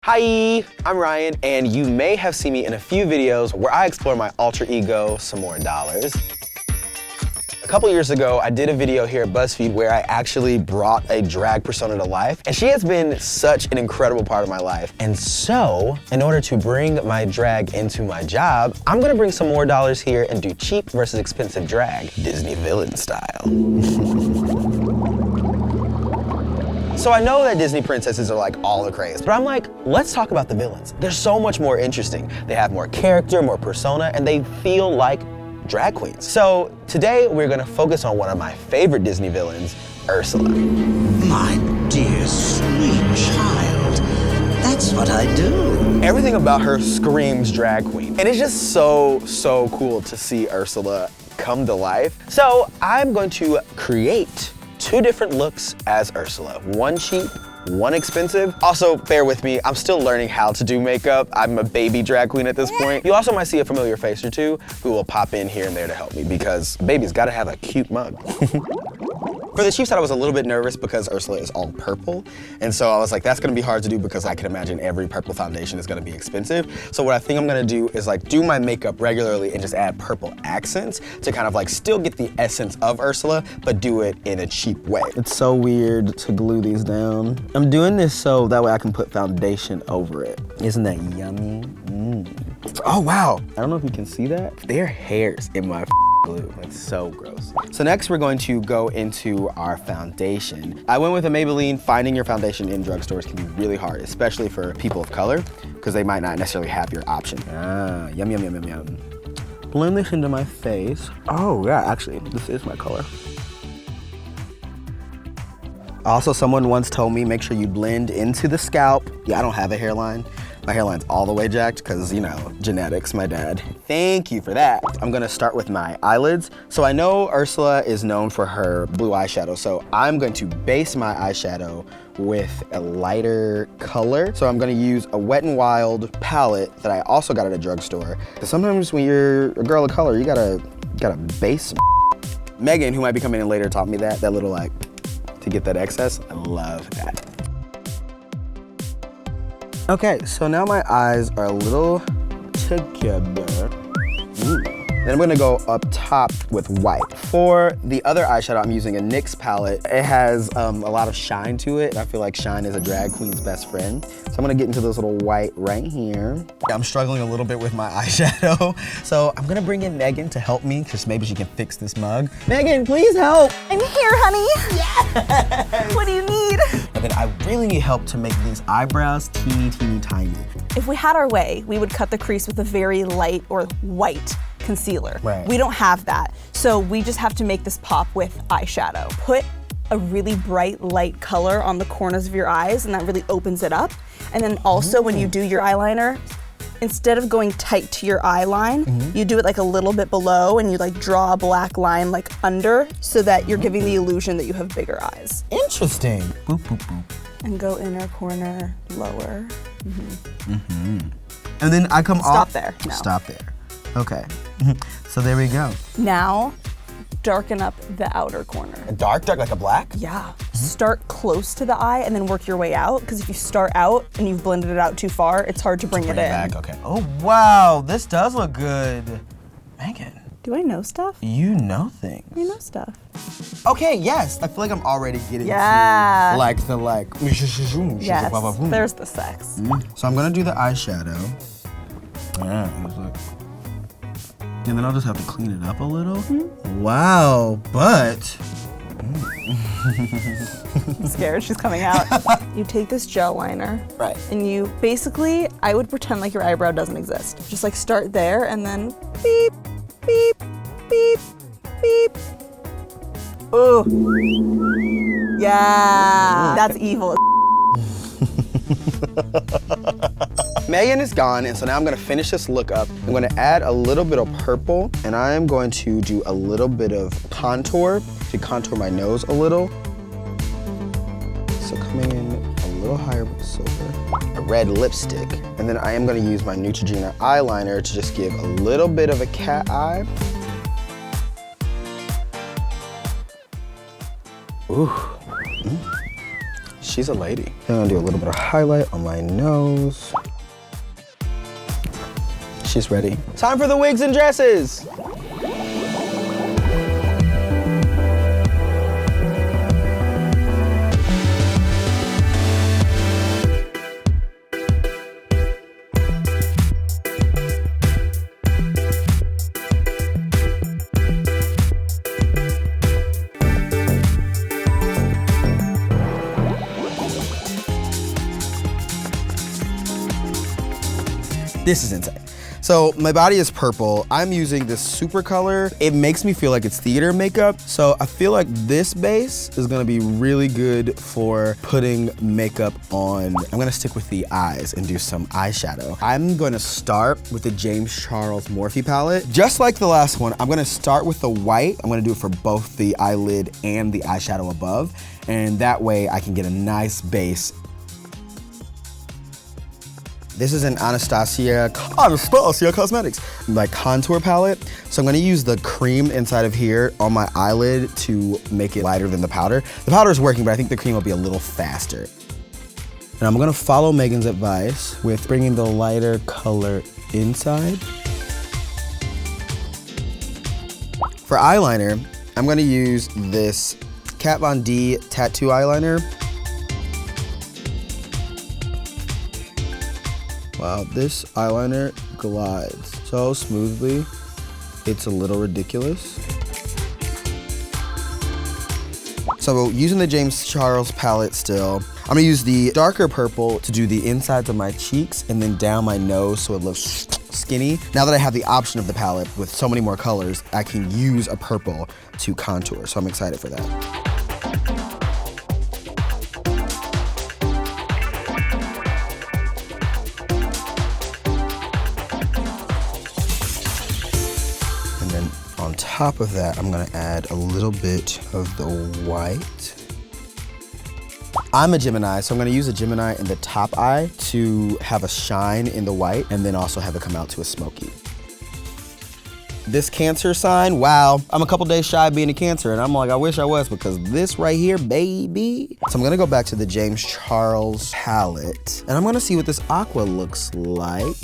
Hi, I'm Ryan, and you may have seen me in a few videos where I explore my alter ego, some more dollars. A couple years ago, I did a video here at BuzzFeed where I actually brought a drag persona to life, and she has been such an incredible part of my life. And so, in order to bring my drag into my job, I'm gonna bring some more dollars here and do cheap versus expensive drag, Disney villain style. So I know that Disney princesses are like all the craze, but I'm like, let's talk about the villains. They're so much more interesting. They have more character, more persona, and they feel like drag queens. So today we're gonna focus on one of my favorite Disney villains, Ursula. My dear sweet child, that's what I do. Everything about her screams drag queen. And it's just so cool to see Ursula come to life. So I'm going to create two different looks as Ursula. One cheap, one expensive. Also, bear with me, I'm still learning how to do makeup. I'm a baby drag queen at this point. You also might see a familiar face or two who will pop in here and there to help me because baby's gotta have a cute mug. For the cheap side, I was a little bit nervous because Ursula is all purple. And so I was like, that's gonna be hard to do because I can imagine every purple foundation is gonna be expensive. So what I think I'm gonna do is like do my makeup regularly and just add purple accents to kind of like still get the essence of Ursula, but do it in a cheap way. It's so weird to glue these down. I'm doing this so that way I can put foundation over it. Isn't that yummy? Oh wow, I don't know if you can see that. There are hairs in my glue. That's so gross. So next we're going to go into our foundation. I went with a Maybelline. Finding your foundation in drugstores can be really hard, especially for people of color, because they might not necessarily have your option. Ah, yum, yum, yum, yum, yum. Blend this into my face. Oh yeah, actually, this is my color. Also, someone once told me, make sure you blend into the scalp. Yeah, I don't have a hairline. My hairline's all the way jacked because, you know, genetics, my dad. Thank you for that. I'm gonna start with my eyelids. So I know Ursula is known for her blue eyeshadow, so I'm going to base my eyeshadow with a lighter color. So I'm gonna use a Wet n Wild palette that I also got at a drugstore. Because sometimes when you're a girl of color, you gotta base. Megan, who might be coming in later, taught me that little like, to get that excess. I love that. Okay, so now my eyes are a little together. Ooh. Then I'm gonna go up top with white. For the other eyeshadow, I'm using a NYX palette. It has a lot of shine to it. I feel like shine is a drag queen's best friend. So I'm gonna get into this little white right here. I'm struggling a little bit with my eyeshadow. So I'm gonna bring in Megan to help me, because maybe she can fix this mug. Megan, please help. I'm here, honey. Yes. What do you need? And then I really need help to make these eyebrows teeny, tiny. If we had our way, we would cut the crease with a very light or white concealer. Right. We don't have that. So we just have to make this pop with eyeshadow. Put a really bright light color on the corners of your eyes and that really opens it up. And then also when you do your eyeliner, instead of going tight to your eye line, you do it like a little bit below and you like draw a black line like under so that you're giving the illusion that you have bigger eyes. Interesting. Boop, boop, boop. And go inner corner, lower. And then I come off. Stop there. No. Stop there. Okay. So there we go. Now, darken up the outer corner. A dark, like a black? Yeah. Start close to the eye and then work your way out, because if you start out and you've blended it out too far, it's hard to bring it in. Back, okay. Oh wow, this does look good. Megan. Do I know stuff? You know things. I know stuff. Okay, yes. I feel like I'm already getting to like the Yes, there's the sex. So I'm gonna do the eyeshadow. And then I'll just have to clean it up a little. Wow, but. I'm scared she's coming out. You take this gel liner. Right. And you basically, I would pretend like your eyebrow doesn't exist. Just like start there and then beep, beep, beep, beep. Ooh. Yeah, that's evil. Megan is gone, and so now I'm gonna finish this look up. I'm gonna add a little bit of purple, and I am going to do a little bit of contour to contour my nose a little. So coming in a little higher with silver. A red lipstick, and then I am gonna use my Neutrogena eyeliner to just give a little bit of a cat eye. Ooh. She's a lady. I'm gonna do a little bit of highlight on my nose. She's ready. Time for the wigs and dresses. This is insane. So my body is purple. I'm using this super color. It makes me feel like it's theater makeup. So I feel like this base is gonna be really good for putting makeup on. I'm gonna stick with the eyes and do some eyeshadow. I'm gonna start with the James Charles Morphe palette. Just like the last one, I'm gonna start with the white. I'm gonna do it for both the eyelid and the eyeshadow above. And that way I can get a nice base. This is an Anastasia Cosmetics, like contour palette. So I'm gonna use the cream inside of here on my eyelid to make it lighter than the powder. The powder is working, but I think the cream will be a little faster. And I'm gonna follow Megan's advice with bringing the lighter color inside. For eyeliner, I'm gonna use this Kat Von D tattoo eyeliner. Wow, this eyeliner glides so smoothly, it's a little ridiculous. So using the James Charles palette still, I'm gonna use the darker purple to do the insides of my cheeks and then down my nose so it looks skinny. Now that I have the option of the palette with so many more colors, I can use a purple to contour, so I'm excited for that. On top of that, I'm gonna add a little bit of the white. I'm a Gemini, so I'm gonna use a Gemini in the top eye to have a shine in the white and then also have it come out to a smoky. This Cancer sign, wow, I'm a couple days shy of being a Cancer and I'm like, I wish I was because this right here, baby. So I'm gonna go back to the James Charles palette and I'm gonna see what this aqua looks like.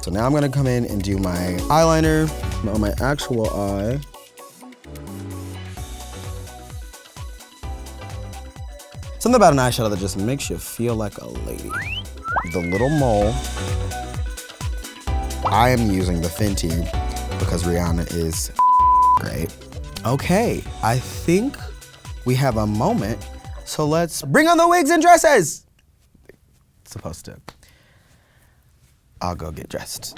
So now I'm gonna come in and do my eyeliner on my actual eye. Something about an eyeshadow that just makes you feel like a lady. The little mole. I am using the Fenty because Ryann is great. Okay, I think we have a moment. So let's bring on the wigs and dresses. Supposed to. I'll go get dressed.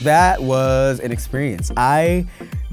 That was an experience. I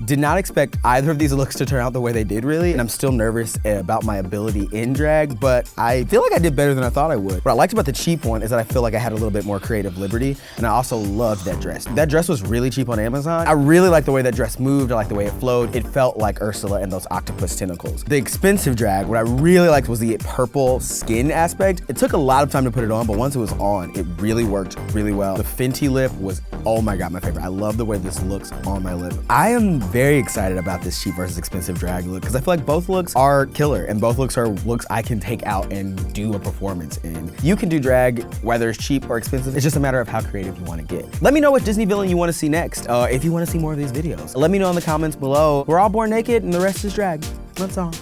did not expect either of these looks to turn out the way they did, really, and I'm still nervous about my ability in drag, but I feel like I did better than I thought I would. What I liked about the cheap one is that I feel like I had a little bit more creative liberty, and I also loved that dress. That dress was really cheap on Amazon. I really liked the way that dress moved, I liked the way it flowed. It felt like Ursula and those octopus tentacles. The expensive drag, what I really liked was the purple skin aspect. It took a lot of time to put it on, but once it was on, it really worked really well. The Fenty lip was, oh my God, my favorite. I love the way this looks on my lip. I am very excited about this cheap versus expensive drag look because I feel like both looks are killer and both looks are looks I can take out and do a performance in. You can do drag whether it's cheap or expensive. It's just a matter of how creative you want to get. Let me know what Disney villain you want to see next. If you want to see more of these videos, let me know in the comments below. We're all born naked and the rest is drag. That's all.